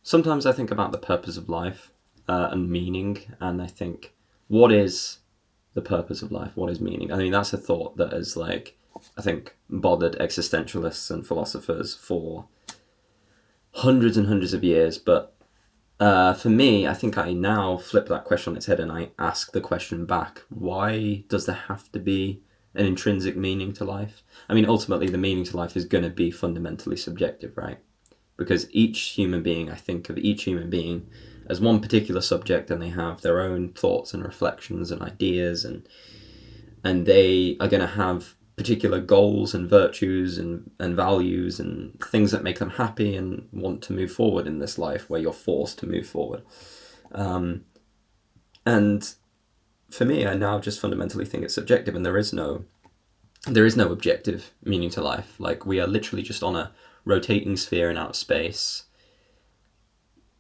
Sometimes I think about the purpose of life and meaning, and I think, what is the purpose of life? What is meaning? I mean, that's a thought that has, like, I think, bothered existentialists and philosophers for hundreds and hundreds of years. But for me, I think I now flip that question on its head and I ask the question back: why does there have to be an intrinsic meaning to life? I mean, ultimately, the meaning to life is going to be fundamentally subjective, right? Because each human being, I think of each human being as one particular subject, and they have their own thoughts and reflections and ideas, and they are going to have particular goals and virtues and values and things that make them happy and want to move forward in this life where you're forced to move forward. And for me, I now just fundamentally think it's subjective, and there is no objective meaning to life. Like, we are literally just on a rotating sphere in outer space.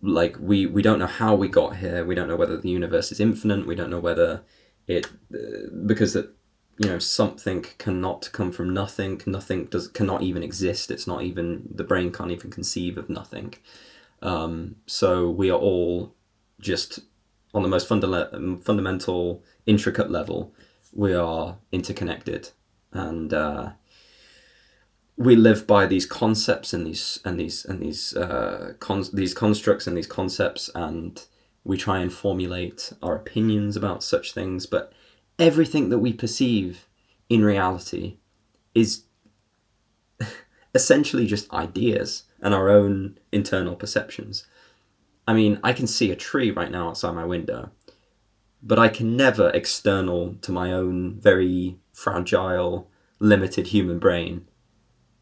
Like, we don't know how we got here. We don't know whether the universe is infinite. We don't know whether it because that something cannot come from nothing. Nothing cannot even exist. It's not even, the brain can't even conceive of nothing. So we are all just on the most fundamental, intricate level. We are interconnected, and we live by these concepts and these constructs and these concepts, and we try and formulate our opinions about such things. But everything that we perceive in reality is essentially just ideas and our own internal perceptions. I mean, I can see a tree right now outside my window, but I can never, external to my own very fragile, limited human brain,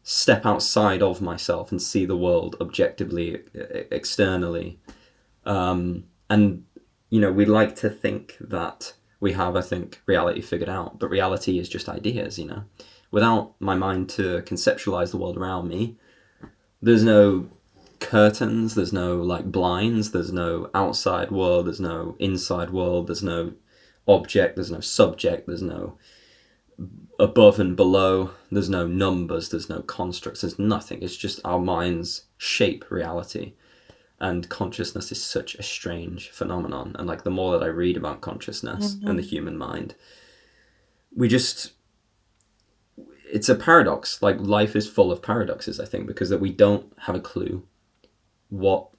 step outside of myself and see the world objectively, externally. And, we like to think that we have, I think, reality figured out, but reality is just ideas. Without my mind to conceptualize the world around me, there's no curtains, there's no, like, blinds, there's no outside world, there's no inside world, there's no object, there's no subject, there's no above and below, there's no numbers, there's no constructs, there's nothing. It's just our minds shape reality. And consciousness is such a strange phenomenon. And, like, the more that I read about consciousness and the human mind, it's a paradox. Like, life is full of paradoxes, I think, because that we don't have a clue what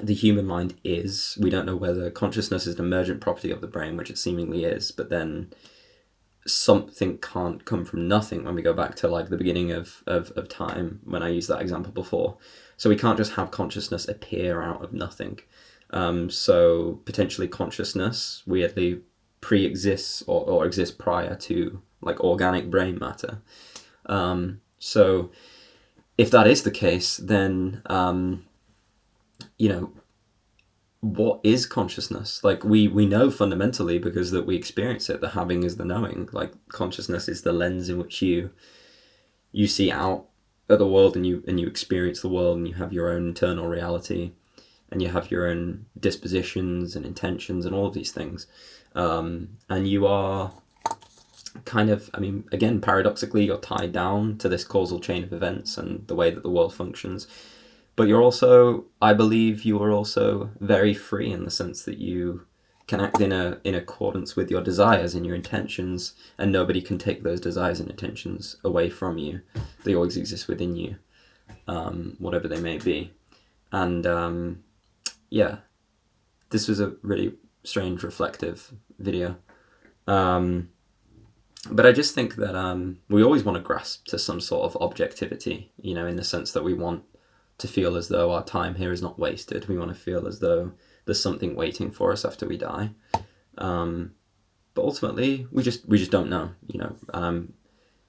the human mind is. We don't know whether consciousness is an emergent property of the brain, which it seemingly is, but then something can't come from nothing when we go back to, like, the beginning of time, when I used that example before. So we can't just have consciousness appear out of nothing. So potentially consciousness weirdly pre-exists or exists prior to, like, organic brain matter. So if that is the case, then what is consciousness? Like, we know fundamentally, because that we experience it. The having is the knowing. Like, consciousness is the lens in which you see out at the world, and you experience the world, and you have your own internal reality, and you have your own dispositions and intentions and all of these things. And you are kind of, I mean, again, paradoxically, you're tied down to this causal chain of events and the way that the world functions. But you're also, I believe, you are also very free, in the sense that you can act in accordance with your desires and your intentions, and nobody can take those desires and intentions away from you. They always exist within you, whatever they may be. And yeah, this was a really strange, reflective video. But I just think that we always want to grasp to some sort of objectivity, in the sense that we want to feel as though our time here is not wasted. We want to feel as though there's something waiting for us after we die. But ultimately, we just don't know.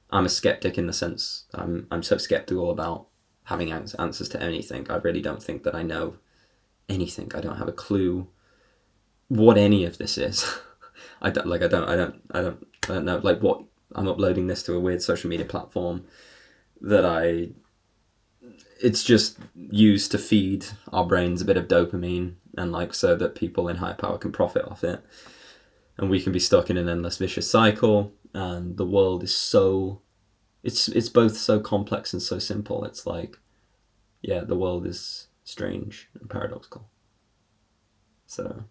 I'm a skeptic, in the sense I'm so skeptical about having answers to anything. I really don't think that I know anything. I don't have a clue what any of this is. I don't know. Like, what, I'm uploading this to a weird social media platform that it's just used to feed our brains a bit of dopamine, and, like, so that people in high power can profit off it, and we can be stuck in an endless vicious cycle. And the world is it's both so complex and so simple. It's like, yeah, the world is strange and paradoxical. So